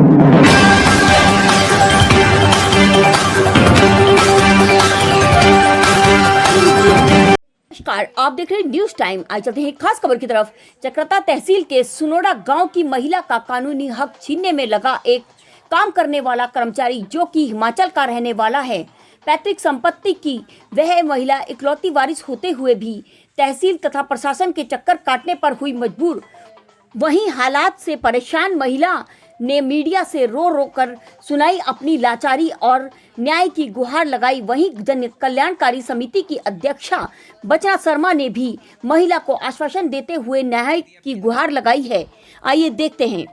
नमस्कार, आप देख रहे हैं न्यूज टाइम। आज चलते हैं खास खबर की तरफ। चकराता तहसील के सुनोड़ा गांव की महिला का कानूनी हक छीनने में लगा एक काम करने वाला कर्मचारी, जो कि हिमाचल का रहने वाला है। पैतृक संपत्ति की वह महिला इकलौती वारिस होते हुए भी तहसील तथा प्रशासन के चक्कर काटने पर हुई मजबूर। वहीं हालात से परेशान महिला ने मीडिया से रो रो कर सुनाई अपनी लाचारी और न्याय की गुहार लगाई। वहीं जन कल्याणकारी समिति की अध्यक्षा बचना शर्मा ने भी महिला को आश्वासन देते हुए न्याय की गुहार लगाई है। आइए देखते हैं।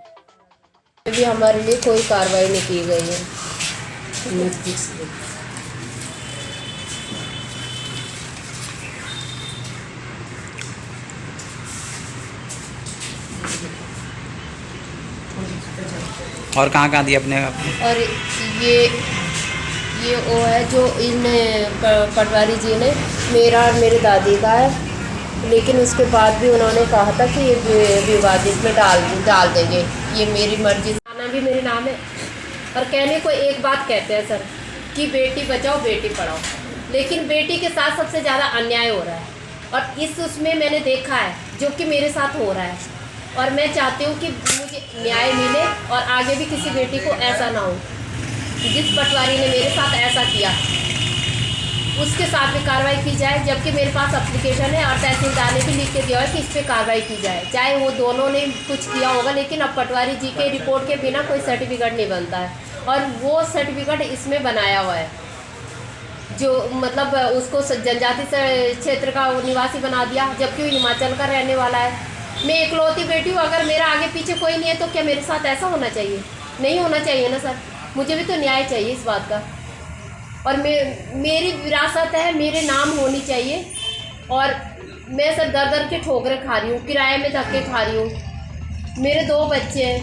अभी हमारे लिए कोई कार्रवाई नहीं की गई है। और कहाँ दिया अपने आप? और ये वो है जो इन पटवारी जी ने मेरा और मेरे दादी का है, लेकिन उसके बाद भी उन्होंने कहा था कि ये विवादित में डाल देंगे। ये मेरी मर्जी, खाना भी मेरे नाम है। और कहने को एक बात कहते हैं सर कि बेटी बचाओ बेटी पढ़ाओ, लेकिन बेटी के साथ सबसे ज़्यादा अन्याय हो रहा है। और उसमें मैंने देखा है जो कि मेरे साथ हो रहा है। और मैं चाहती हूँ कि मुझे न्याय मिले और आगे भी किसी बेटी को ऐसा ना हो। जिस पटवारी ने मेरे साथ ऐसा किया उसके साथ भी कार्रवाई की जाए, जबकि मेरे पास एप्लीकेशन है और तहसीलदार ने भी लिख के दिया है कि इस पर कार्रवाई की जाए। चाहे वो दोनों ने कुछ किया होगा, लेकिन अब पटवारी जी के रिपोर्ट के बिना कोई सर्टिफिकेट नहीं बनता है। और वो सर्टिफिकेट इसमें बनाया हुआ है, जो मतलब उसको जनजाति क्षेत्र का निवासी बना दिया, जबकि वो हिमाचल का रहने वाला है। मैं इकलौती बेटी हूँ, अगर मेरा आगे पीछे कोई नहीं है तो क्या मेरे साथ ऐसा होना चाहिए? नहीं होना चाहिए ना सर। मुझे भी तो न्याय चाहिए इस बात का। और मेरी विरासत है, मेरे नाम होनी चाहिए। और मैं सर दर दर के ठोकरें खा रही हूँ, किराए में धक्के खा रही हूँ। मेरे 2 बच्चे हैं,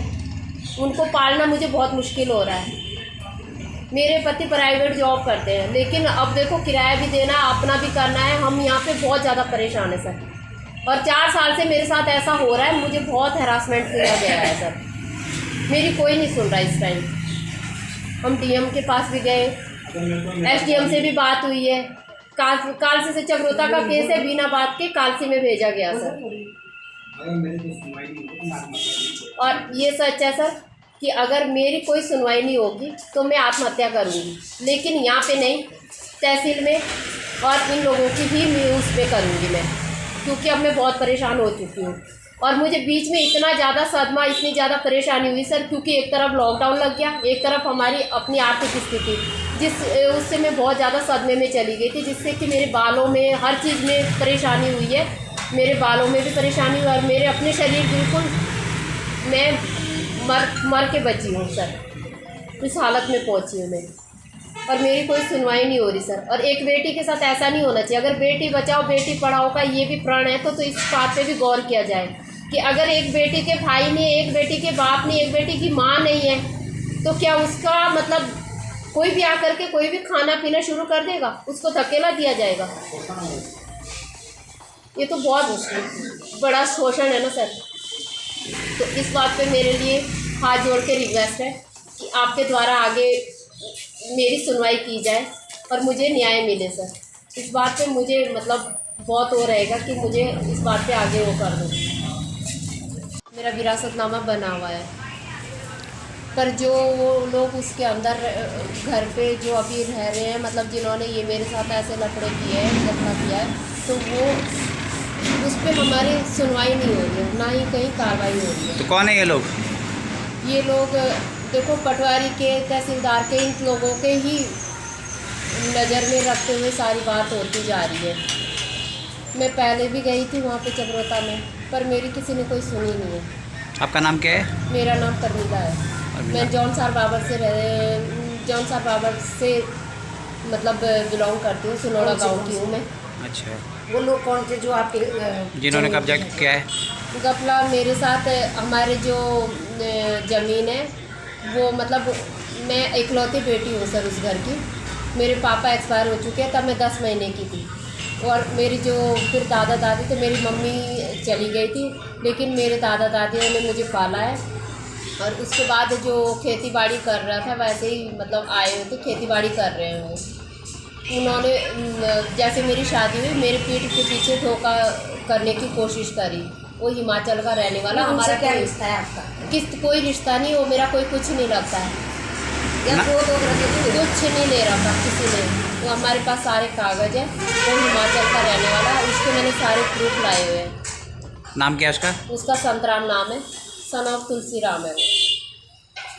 उनको पालना मुझे बहुत मुश्किल हो रहा है। मेरे पति प्राइवेट जॉब करते हैं, लेकिन अब देखो किराया भी देना, अपना भी करना है। हम यहाँ पे बहुत ज़्यादा परेशान है सर। और 4 साल से मेरे साथ ऐसा हो रहा है, मुझे बहुत हैरासमेंट किया गया है सर। मेरी कोई नहीं सुन रहा इस टाइम। हम डीएम के पास भी गए, एसडीएम से भी बात हुई है। कालसी से चक्रोता का केस है, बिना बात के कालसी में भेजा गया सर। और ये सच है सर कि अगर मेरी कोई सुनवाई नहीं होगी तो मैं आत्महत्या करूँगी, लेकिन यहाँ पे नहीं, तहसील में और इन लोगों की भी उस पर करूँगी मैं, क्योंकि अब मैं बहुत परेशान हो चुकी हूँ। और मुझे बीच में इतना ज़्यादा सदमा, इतनी ज़्यादा परेशानी हुई सर, क्योंकि एक तरफ लॉकडाउन लग गया, एक तरफ हमारी अपनी आर्थिक स्थिति, उससे मैं बहुत ज़्यादा सदमे में चली गई थी, जिससे कि मेरे बालों में हर चीज़ में परेशानी हुई है। मेरे बालों में भी परेशानी हुई और मेरे अपने शरीर बिल्कुल, मैं मर के बची हूँ सर। इस हालत में पहुँची हूँ मैं, और मेरी कोई सुनवाई नहीं हो रही सर। और एक बेटी के साथ ऐसा नहीं होना चाहिए। अगर बेटी बचाओ बेटी पढ़ाओ का ये भी प्रण है तो इस बात पे भी गौर किया जाए कि अगर एक बेटी के भाई नहीं, एक बेटी के बाप नहीं, एक बेटी की माँ नहीं है, तो क्या उसका मतलब कोई भी आकर के कोई भी खाना पीना शुरू कर देगा, उसको धकेला दिया जाएगा? ये तो बहुत बड़ा शोषण है ना सर। तो इस बात पे मेरे लिए हाथ जोड़ के रिक्वेस्ट है कि आपके द्वारा आगे मेरी सुनवाई की जाए और मुझे न्याय मिले सर। इस बात पे मुझे मतलब बहुत वो रहेगा कि मुझे इस बात पे आगे वो कर दो। मेरा विरासतनामा बना हुआ है, पर जो वो लोग उसके अंदर घर पे जो अभी रह रहे हैं, मतलब जिन्होंने ये मेरे साथ ऐसे लफड़े किए हैं, झगड़ा किया है, तो वो उस पर हमारी सुनवाई नहीं हो रही है, ना ही कहीं कार्रवाई हो रही है। तो कौन है ये लोग? ये लोग देखो पटवारी के, तहसीलदार के, इन लोगों के ही नज़र में रखते हुए सारी बात होती जा रही है। मैं पहले भी गई थी वहाँ पे चक्रोता में, पर मेरी किसी ने कोई सुनी नहीं है। आपका नाम क्या है? मेरा नाम परमीला है। मैं जौनसार बाबर से मतलब बिलोंग करती हूँ, सुनोड़ा गांव की हूँ मैं। अच्छा, वो लोग कौन थे जो आपके जिन्होंने कब्जा किया है? गपला मेरे साथ हमारे जो ज़मीन है वो, मतलब मैं इकलौती बेटी हूँ सर उस घर की। मेरे पापा एक्सपायर हो चुके हैं, तब मैं 10 महीने की थी। और मेरी जो फिर दादा दादी थे, मेरी मम्मी चली गई थी, लेकिन मेरे दादा दादी ने मुझे पाला है। और उसके बाद जो खेती बाड़ी कर रहा था वैसे ही मतलब आए हुए थे, खेती बाड़ी कर रहे हैं वो। उन्होंने जैसे मेरी शादी हुई मेरे पीठ के पीछे धोखा करने की कोशिश करी। वो हिमाचल का रहने वाला, हमारा क्या रिश्ता है आपका? कोई रिश्ता नहीं, वो मेरा कोई कुछ नहीं लगता है, या कुछ नहीं ले रखा किसी ने। वो हमारे पास सारे कागज़ हैं, वो हिमाचल का रहने वाला है, उसके मैंने सारे प्रूफ लाए हुए हैं। नाम क्या है उसका? उसका संतराम नाम है, सन ऑफ तुलसी राम है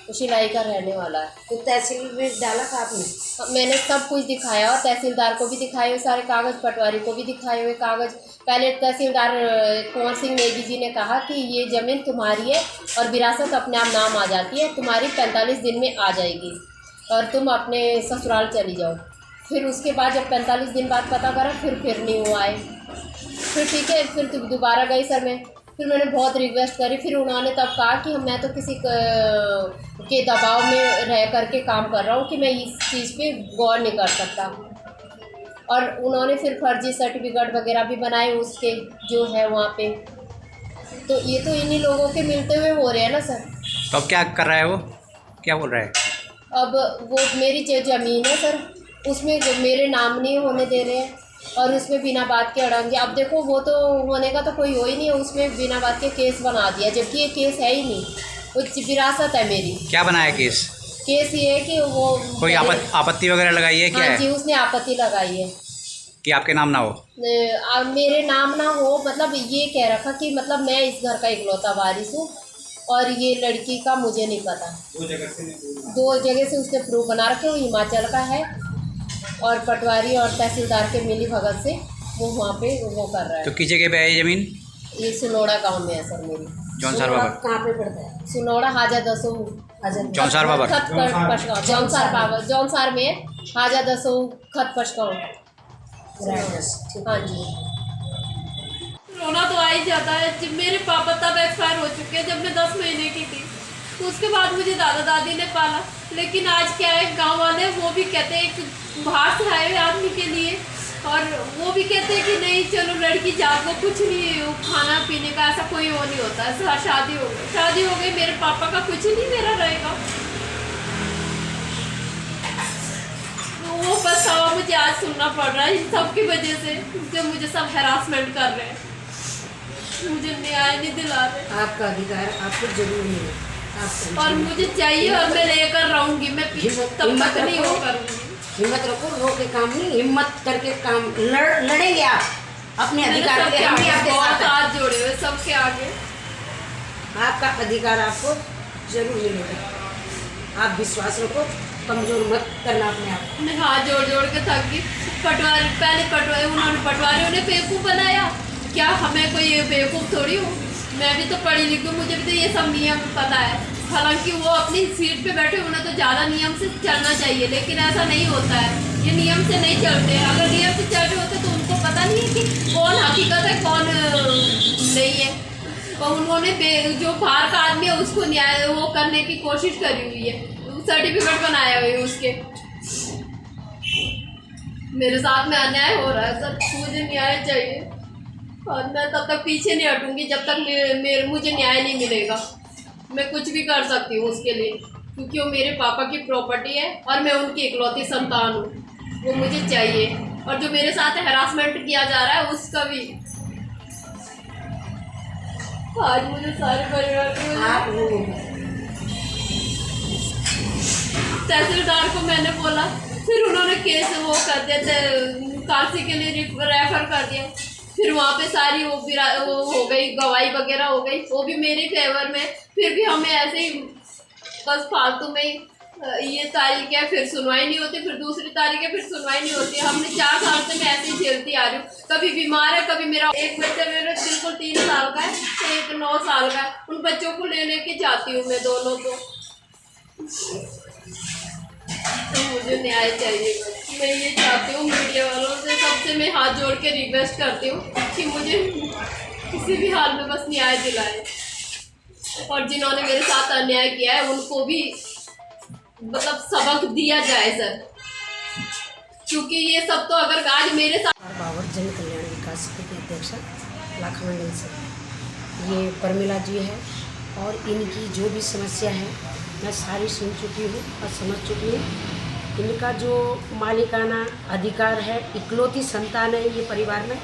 वो शिलाई का रहने वाला है। तो तहसील में डाला था आपने? मैंने सब कुछ दिखाया, और तहसीलदार को भी दिखाए हुए सारे कागज़, पटवारी को भी दिखाए हुए कागज़। पहले तहसीलदार कुंवर सिंह नेगी जी ने कहा कि ये ज़मीन तुम्हारी है और विरासत अपने आप नाम आ जाती है, तुम्हारी 45 दिन में आ जाएगी और तुम अपने ससुराल चली जाओ। फिर उसके बाद जब 45 दिन बाद पता करा, फिर नहीं हुआ है। फिर ठीक है, फिर दोबारा गई सर मैं, फिर मैंने बहुत रिक्वेस्ट करी। फिर उन्होंने तब कहा कि मैं तो किसी के दबाव में रह करके काम कर रहा हूँ कि मैं इस चीज़ पे गौर नहीं कर सकता। और उन्होंने फिर फर्जी सर्टिफिकेट वगैरह भी बनाए उसके जो है वहाँ पे। तो ये तो इन्हीं लोगों के मिलते हुए हो रहे हैं ना सर। तो अब क्या कर रहा है वो, क्या बोल रहा है? अब वो मेरी जो ज़मीन है सर, उसमें मेरे नाम नहीं होने दे रहे हैं और उसमें बिना बात के अड़ंगे। अब देखो, वो तो होने का तो कोई हो ही नहीं है, उसमें बिना बात के केस बना दिया, जबकि ये केस है ही नहीं, वो विरासत है मेरी। क्या बनाया केस? केस ये है कि वो कोई आपत्ति वगैरह लगाई है क्या? हाँ जी, उसने आपत्ति लगाई है कि आपके नाम ना हो। मेरे नाम ना हो, मतलब ये कह रखा कि मतलब मैं इस घर का इकलौता वारिस हूँ और ये लड़की का मुझे नहीं पता। दो जगह से उसने प्रूफ बना रखे, वो हिमाचल का है और पटवारी और तहसीलदार के मिली भगत से वो वहाँ पे वो कर रहा है। तो किस जगह पे है ये ज़मीन? ये सुनौड़ा गांव में है सर मेरी। जौनसार बाबा? कहाँ पे पड़ता है? सुनौड़ा हाजा दसो जौनसार बाबा? खत पशगांव, जौनसार बाबा, जौनसार में है, हाजा दसो खत पशगांव। हाँ जी। रोना तो आ ही जाता है। जब मेरे पापा तब एक्सपायर हो चुके हैं जब मैं 10 महीने की थी, तो उसके बाद मुझे दादा दादी ने पाला। लेकिन आज क्या है, गांव वाले वो भी कहते हैं एक बाहर से आए हुए आदमी के लिए, और वो भी कहते हैं कि नहीं चलो लड़की जागो, कुछ नहीं, खाना पीने का ऐसा कोई वो नहीं होता है। शादी हो गई, मेरे पापा का कुछ नहीं मेरा रहेगा। वो पछतावा मुझे आज सुनना पड़ रहा है इन सब की वजह से, जो मुझे सब हैरासमेंट कर रहे हैं, मुझे न्याय नहीं दिला रहे। आपका अधिकार आपको जरूर मिले, और मुझे चाहिए और मैं लेकर रहूंगी, मैं तब तक नहीं वो करूंगी। हिम्मत रखो, रो के काम नहीं, हिम्मत करके काम लड़ेंगे आप अपने अधिकार के लिए। हम भी आपके बहुत साथ हैं। हाथ जोड़े हुए सबके आगे। आपका अधिकार आपको जरूर मिलेगा, आप विश्वास रखो, कमजोर मत करना अपने आप। मैं हाथ जोड़ जोड़ के थक गई। उन्होंने पटवारियों ने बेवकूफ़ बनाया, क्या हमें कोई ये बेवकूफ़ थोड़ी हो, मैं भी तो पढ़ी लिखी हूँ, मुझे भी तो ये सब नियम पता है। हालांकि वो अपनी सीट पे बैठे, उन्हें तो ज़्यादा नियम से चलना चाहिए, लेकिन ऐसा नहीं होता है, ये नियम से नहीं चलते। अगर नियम से चल रहे होते तो उनको पता नहीं है कि कौन हकीकत है कौन नहीं है। और उन्होंने जो बाहर का आदमी है उसको न्याय वो करने की कोशिश करी हुई है, सर्टिफिकेट बनाया हुआ है उसके। मेरे साथ में अन्याय हो रहा है सर, मुझे न्याय चाहिए और मैं तब तक पीछे नहीं हटूंगी जब तक मुझे न्याय नहीं मिलेगा। मैं कुछ भी कर सकती हूँ उसके लिए, क्योंकि वो मेरे पापा की प्रॉपर्टी है और मैं उनकी इकलौती संतान हूँ, वो मुझे चाहिए। और जो मेरे साथ हैरासमेंट किया जा रहा है उसका भी आज मुझे सारे परिवार तहसीलदार को मैंने बोला, फिर उन्होंने केस वो कर दिया, काशी के लिए रेफर कर दिया। फिर वहाँ पे सारी वो हो गई, गवाही वगैरह हो गई, वो भी मेरे फेवर में। फिर भी हमें ऐसे ही बस फालतू में ये तारीख है, फिर सुनवाई नहीं होती, फिर दूसरी तारीख है, फिर सुनवाई नहीं होती। हमने 4 साल से मैं ऐसे ही झेलती आ रही हूँ। कभी बीमार है, कभी मेरा एक बच्चा मेरा बिल्कुल 3 साल का है, एक 9 साल का है। उन बच्चों को ले लेके जाती हूँ मैं दोनों को। तो मुझे न्याय चाहिए। मैं ये चाहती हूँ, मीडिया वालों से सबसे मैं हाथ जोड़ के रिक्वेस्ट करती हूँ कि मुझे किसी भी हाल में बस न्याय दिलाए, और जिन्होंने मेरे साथ अन्याय किया है उनको भी मतलब सबक दिया जाए सर, क्योंकि ये सब तो अगर आज मेरे साथ बाबर जन कल्याण विकास के अध्यक्ष लाखा मंडल से ये परमिला जी है और इनकी जो भी समस्या है मैं सारी सुन चुकी हूँ और समझ चुकी हूँ। इनका जो मालिकाना अधिकार है, इकलौती संतान है ये परिवार में,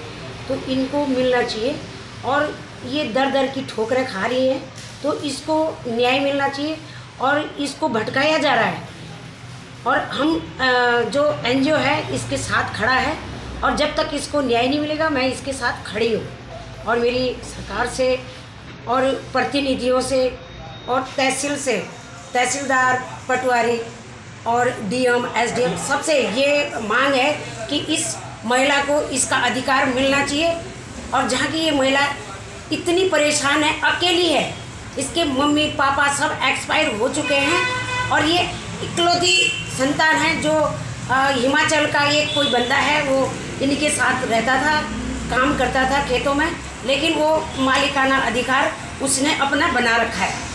तो इनको मिलना चाहिए। और ये दर दर की ठोकरें खा रही हैं, तो इसको न्याय मिलना चाहिए और इसको भटकाया जा रहा है। और हम जो एनजीओ है इसके साथ खड़ा है और जब तक इसको न्याय नहीं मिलेगा मैं इसके साथ खड़ी हूँ। और मेरी सरकार से और प्रतिनिधियों से और तहसील से, तहसीलदार, पटवारी और डीएम, एसडीएम सबसे ये मांग है कि इस महिला को इसका अधिकार मिलना चाहिए। और जहाँ की ये महिला इतनी परेशान है, अकेली है, इसके मम्मी पापा सब एक्सपायर हो चुके हैं और ये इकलौती संतान है। जो हिमाचल का एक कोई बंदा है वो इनके साथ रहता था, काम करता था खेतों में, लेकिन वो मालिकाना अधिकार उसने अपना बना रखा है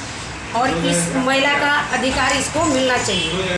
और इस महिला का अधिकार इसको मिलना चाहिए।